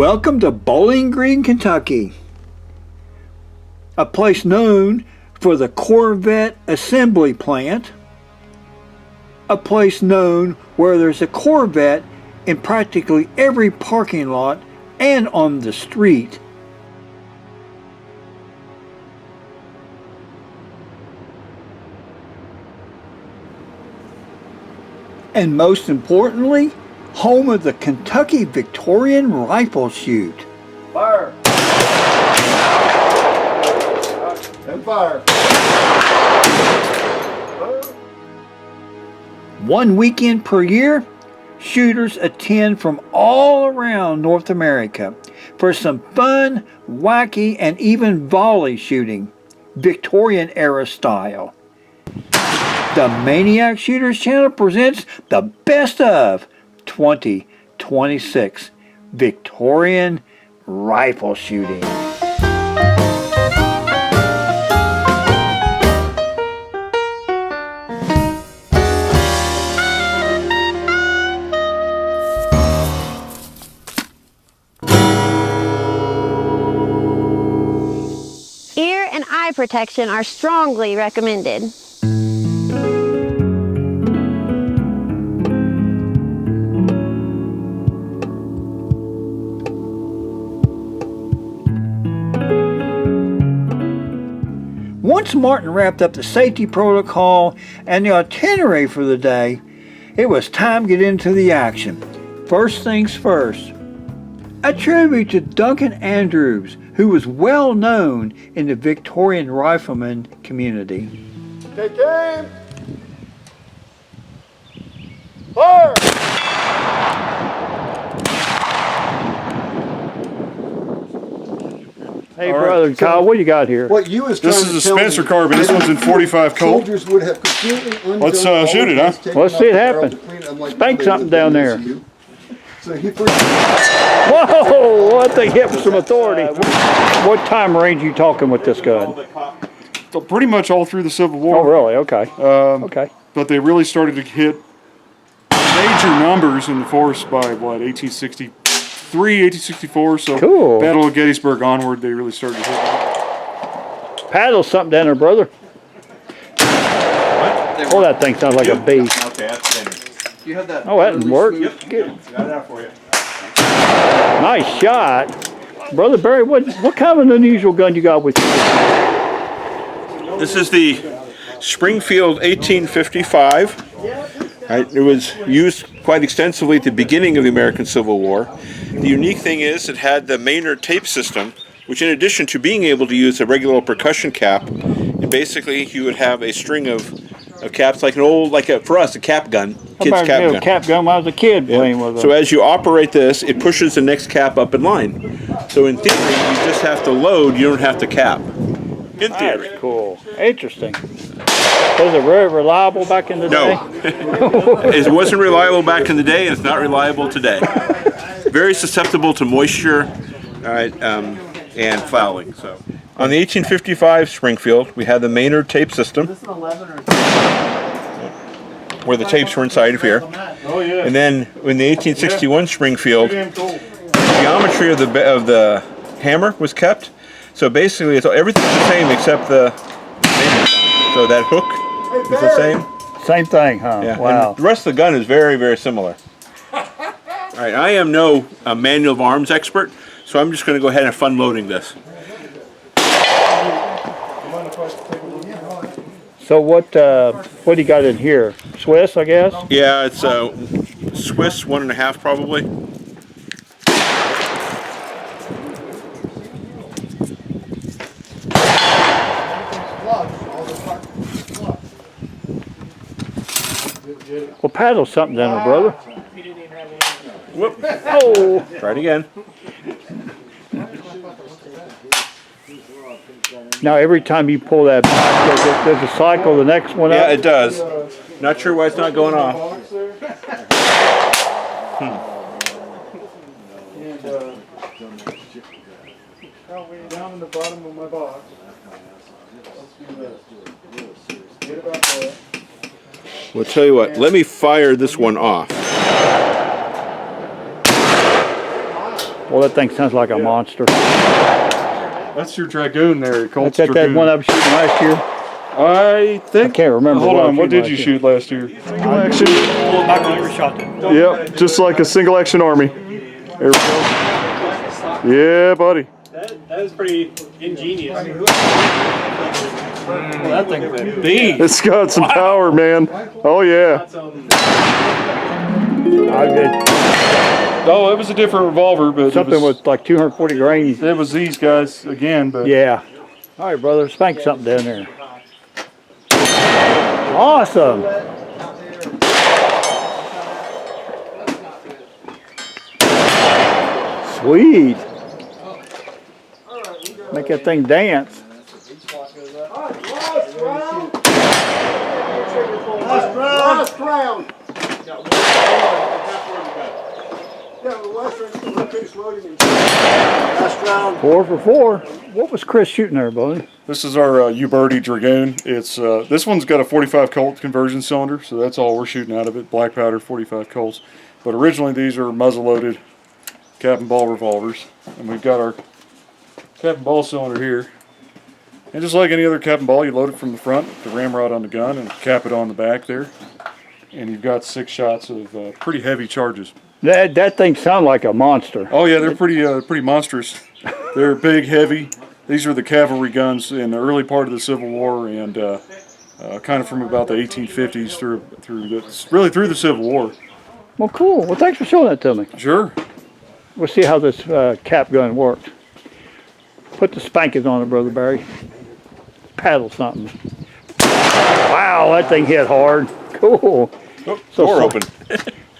Welcome to Bowling Green, Kentucky, a place known for the Corvette assembly plant, a place known where there's a Corvette in practically every parking lot and on the street. And most importantly, home of the Kentucky Victorian Rifle Shoot. Fire! And fire! One weekend per year, shooters attend from all around North America for some fun, wacky, and even volley shooting, Victorian era style. The Maniac Shooters channel presents the best of 2026 Victorian rifle shooting. Ear and eye protection are strongly recommended. Once Martin wrapped up the safety protocol and the itinerary for the day, it was time to get into the action. First things first, a tribute to Duncan Andrews, who was well known in the Victorian Rifleman community. Take aim! Fire! Hey, brother Kyle, what you got here? What you was trying This to is a tell Spencer me carbine. This one's in 45 Colt. Soldiers would have completely undone Let's all shoot it, of huh? this, taken Let's off see it the barrel happen. to clean it. I'm like, Spank no, they something would've down done there. this to you. So he first, Whoa, what the hit with some authority. What time range are you talking with this gun? So pretty much all through the Civil War. Oh, really? Okay. Okay. But they really started to hit major numbers in the force by, what, 1863, 1864. So Cool. Battle of Gettysburg onward, they really started to hit. Paddle something down there, brother. Oh, that thing sounds like a beast. Okay, that's finished. You have that. Oh, that didn't work. Yep. Got that for you. Nice shot. Brother Barry, what kind of an unusual gun you got with you? This is the Springfield 1855. Right, it was used quite extensively at the beginning of the American Civil War. The unique thing is it had the Maynard tape system, which in addition to being able to use a regular percussion cap, basically you would have a string of caps like an old, for us, a cap gun, kid's cap gun. Cap gun when I was a kid playing with So them. as you operate this, it pushes the next cap up in line. So in theory, you just have to load, you don't have to cap. In theory. That's cool. Interesting. Was it very reliable back in the day? No. It wasn't reliable back in the day, and it's not reliable today. Very susceptible to moisture, all right, and fouling. So, on the 1855 Springfield, we had the Maynard tape system, where the tapes were inside of here. And then in the 1861 Springfield, the geometry of the hammer was kept. So basically, everything's the same except the Maynard. So that hook is the same. Same thing, huh? Yeah. Wow. And the rest of the gun is very, very similar. All right, I am no manual of arms expert, so I'm just going to go ahead and fun loading this. So what do you got in here? Swiss, I guess? Yeah, it's Swiss 1.5 probably. Well, paddle something down there, brother. Whoop. Oh. Try it again. Now, every time you pull that back, does it cycle the next one Yeah, up? it does. Not sure why it's not going off. Way down in the bottom of my box. Let's do this. Get about there. Well, tell you what, let me fire this one off. Well, that thing sounds like a monster. That's your Dragoon there, Colt's That's that Dragoon. one I was shooting last year. I think. I can't remember. Hold what I on, was what did you shooting shoot last year? Single action. Well, I've never shot that. Yep, just like a single action army. There we go. Yeah, buddy. That was pretty ingenious. Well, that thing's a beast. It's got some power, man. Oh yeah. I did Oh, it was a different revolver, but something with like 240 grains. it was these guys again, but Yeah. All right, brother. Spank something down there. Awesome. Sweet. Make that thing dance. Last round. Last round. 4 for 4. What was Chris shooting there, buddy? this is our Uberti Dragoon. It's this one's got a 45 Colt conversion cylinder, so that's all we're shooting out of it. Black powder 45 Colts. But originally these are muzzle-loaded cap and ball revolvers, and we've got our cap and ball cylinder here. And just like any other cap and ball, you load it from the front, the ramrod on the gun, and cap it on the back there. And you've got 6 shots of pretty heavy charges. That thing sounded like a monster. Oh yeah, they're pretty monstrous. They're big, heavy. These are the cavalry guns in the early part of the Civil War, and kind of from about the 1850s through the Civil War. Well, cool. Well, thanks for showing that to me. Sure. We'll see how this cap gun works. Put the spankers on it, Brother Barry. Paddle something. Wow, that thing hit hard. Cool. Oh, So- door so- open.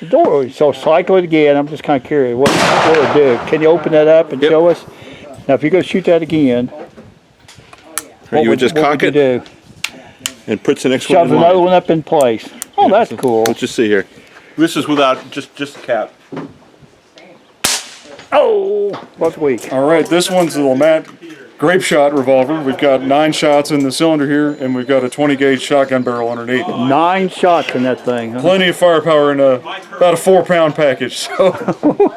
The door. So cycle it again. I'm just kind of curious. What it do? Can you open that up and Yep. show us? Now, if you go shoot that again, You would just cock would it you do? and puts the next one Shove in another line. one up in place. Oh, that's cool. Let's just see here. This is without just the cap. Oh, what's weak? All right, this one's the Lamat grape shot revolver. We've got 9 shots in the cylinder here, and we've got a 20 gauge shotgun barrel underneath. 9 shots in that thing. Huh? Plenty of firepower in about a 4-pound package. So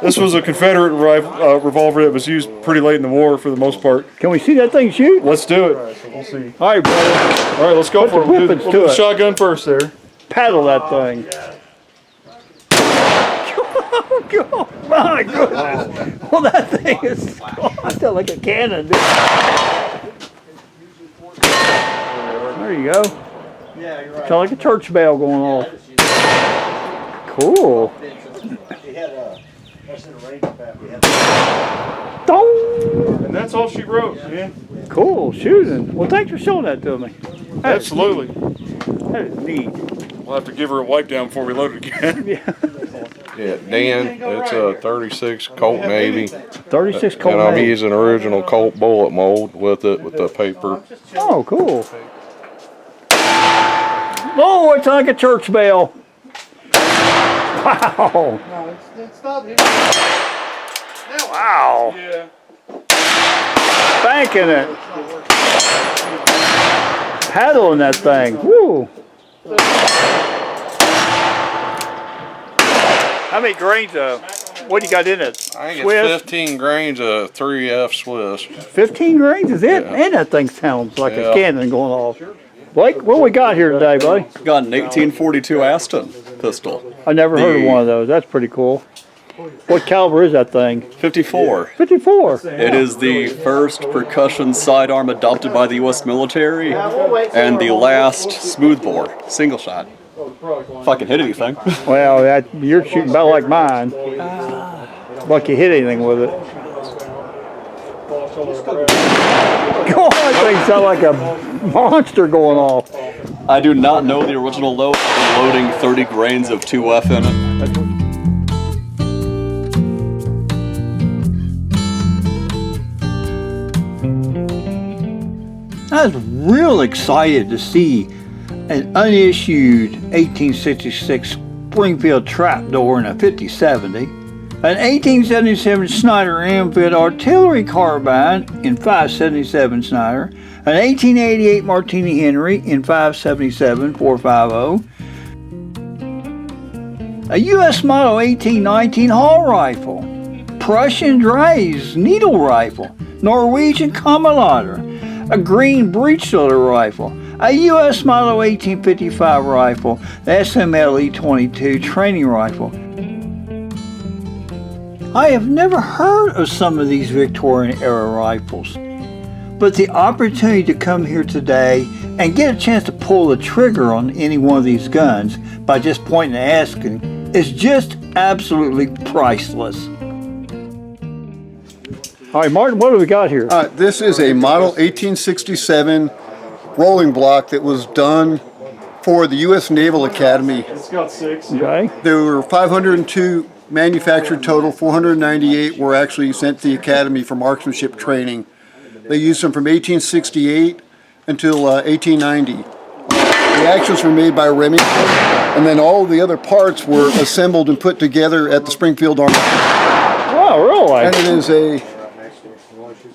this was a Confederate revolver that was used pretty late in the war for the most part. Can we see that thing shoot? Let's do it. We'll see. All right, brother. All right, let's go Put for the it. We'll do weapons we'll to do the it. shotgun first there. Paddle that thing. Oh, God. My goodness. Well, that thing is, I feel like a cannon. Dude. There you go. Sound like a church bell going off. Cool. Dong. And that's all she wrote, man. Cool shooting. Well, thanks for showing that to me. Absolutely. That is neat. We'll have to give her a wipe down before we load it again. Yeah, Dan, it's a 36 Colt Navy, 36 Colt and I'm Navy. using original Colt bullet mold with it, with the paper. Oh, cool. Oh, it's like a church bell. Wow. Wow. Yeah. Spanking it. Paddling that thing. Woo. How many grains what do you got in it? I think Swiss? it's 15 grains of 3F Swiss. 15 grains is it? Yeah. And that thing sounds like a Yeah. cannon going off. Blake, what we got here today, buddy? Got an 1842 Aston pistol. I never heard of one of those. That's pretty cool. What caliber is that thing? 54. 54. It is the first percussion sidearm adopted by the U.S. military and the last smoothbore single shot. If I can hit anything. Well, you're shooting about like mine. Like you hit anything with it. God, that thing sounds like a monster going off. I do not know the original load. I'm loading 30 grains of 2F in it. I was real excited to see an unissued 1866 Springfield trapdoor in a 5070, an 1877 Snyder Ambient artillery carbine in 577 Snyder, an 1888 Martini Henry in 577 450, a U.S. Model 1819 Hall rifle, Prussian Dreis needle rifle, Norwegian Kammerlader, a green breech-loader rifle, a U.S. Model 1855 rifle, the SMLE-22 training rifle. I have never heard of some of these Victorian-era rifles, but the opportunity to come here today and get a chance to pull the trigger on any one of these guns by just pointing and asking is just absolutely priceless. All right, Martin, what do we got here? This is a Model 1867 rolling block that was done for the U.S. Naval Academy. It's got 6. Okay. There were 502 manufactured total, 498 were actually sent to the Academy for marksmanship training. They used them from 1868 until 1890. The actions were made by Remington, and then all the other parts were assembled and put together at the Springfield Army. Oh, really? And it is a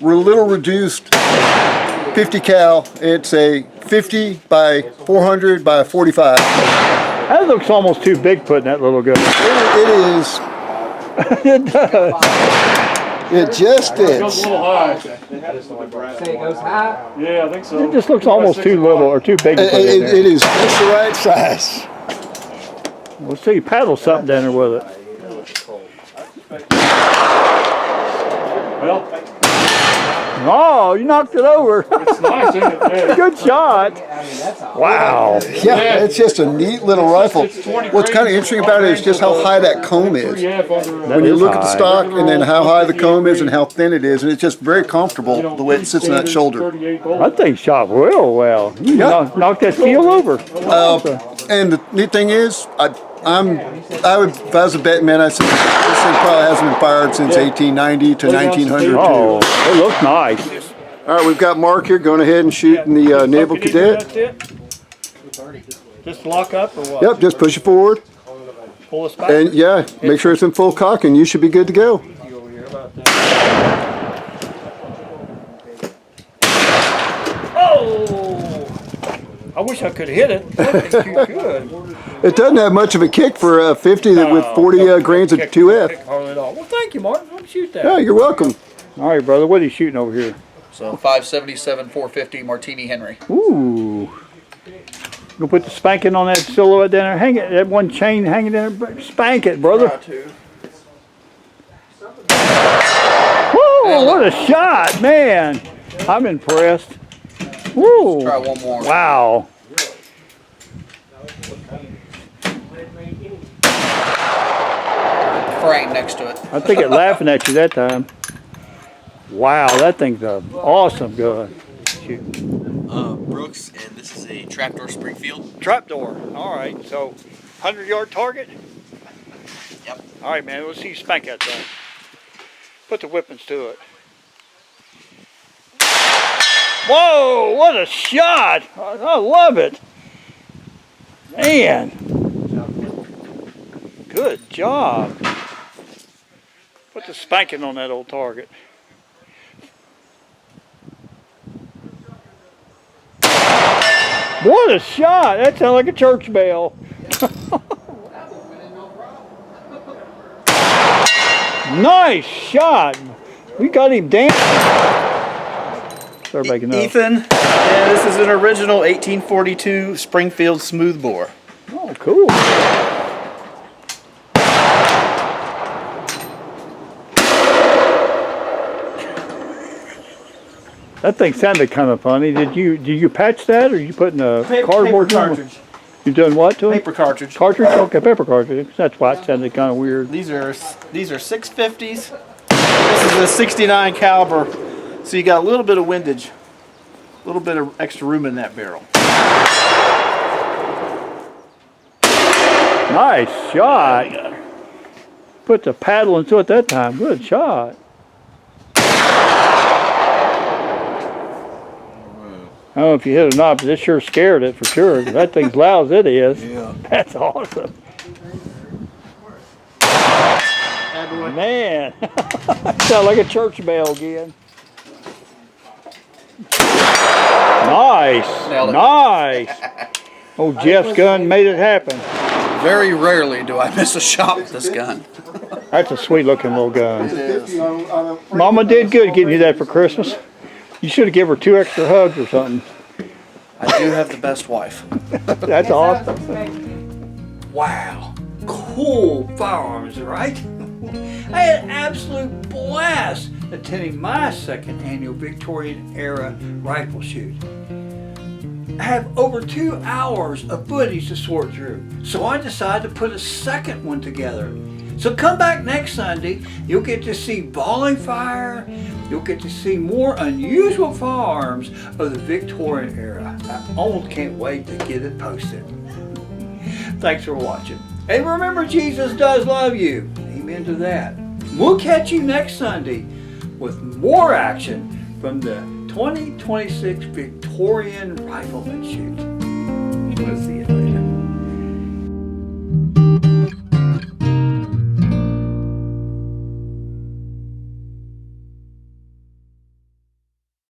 little reduced 50 cal. It's a 50 by 400 by 45. That looks almost too big putting that little gun. It is. It does. It just It goes a is. little high. Say it goes high. Yeah, I think so. It just looks almost too little or too big to put in there. It is just the right size. We'll see, paddle something down there with it. Well, Oh, you knocked it over. it's nice, isn't it? Yeah. Good shot. Wow. Yeah, it's just a neat little rifle. What's kind of interesting about it is just how high that comb is. When you look at the stock and then how high the comb is and how thin it is, and it's just very comfortable the way it sits in that shoulder. That thing shot real well. You knocked that steel over. And the neat thing is, I would, if I was a betting man, I'd say this thing probably hasn't been fired since 1890 to 1900 Oh, too. it looks nice. All right, we've got Mark here going ahead and shooting the Naval Cadet. Just lock up or what? Yep, just push it forward. Pull us back. And yeah, make sure it's in full cock and you should be good to go. Oh! I wish I could hit it. It's too good. It doesn't have much of a kick for a 50 with 40 grains of 2F. Hardly at all. Well, thank you, Martin. Let me shoot that. Yeah, you're welcome. All right, brother. What are you shooting over here? So 577 450 Martini Henry. Ooh. Go put the spanking on that silhouette down there. Hang it, that one chain hanging there. Spank it, brother. Woo! What a shot, man! I'm impressed. Woo! Try one more. Wow. Frame next to it. I think it laughing at you that time. Wow, that thing's an awesome gun. Shoot. Brooks, and this is a trapdoor Springfield. Trapdoor. All right, so 100-yard target? Yep. All right, man, let's see you spank that thing. Put the whippings to it. Whoa, what a shot! I love it. Man. Good job. Put the spanking on that old target. What a shot! That sounds like a church bell. Nice shot. We got him dancing. Start making up. Ethan, yeah, this is an original 1842 Springfield smoothbore. Oh, cool. That thing sounded kind of funny. Did you patch that, or you putting a cardboard paper cartridge? You done what to it? Paper cartridge. Cartridge? Okay, paper cartridge. That's why it sounded kind of weird. These are 650s. This is a 69 caliber, so you got a little bit of windage, a little bit of extra room in that barrel. Nice shot. Put the paddle into it that time. Good shot. I don't know if you hit it or not, but it sure scared it for sure. That thing's loud as it is. Yeah. That's awesome. Man, sound like a church bell again. Nice, nice. Oh, Jeff's gun made it happen. Very rarely do I miss a shot with this gun. That's a sweet looking little gun. It's a 50 on a Mama did good getting you that for Christmas. You should have given her 2 extra hugs or something. I do have the best wife. That's awesome. Wow. Cool firearms, right? I had an absolute blast attending my 2nd annual Victorian era rifle shoot. I have over 2 hours of footage to sort through, so I decided to put a second one together. So come back next Sunday, you'll get to see volley fire, you'll get to see more unusual firearms of the Victorian era. I almost can't wait to get it posted. Thanks for watching. And remember, Jesus does love you. Amen to that. We'll catch you next Sunday with more action from the 2026 Victorian Rifleman Shoot. We'll see you.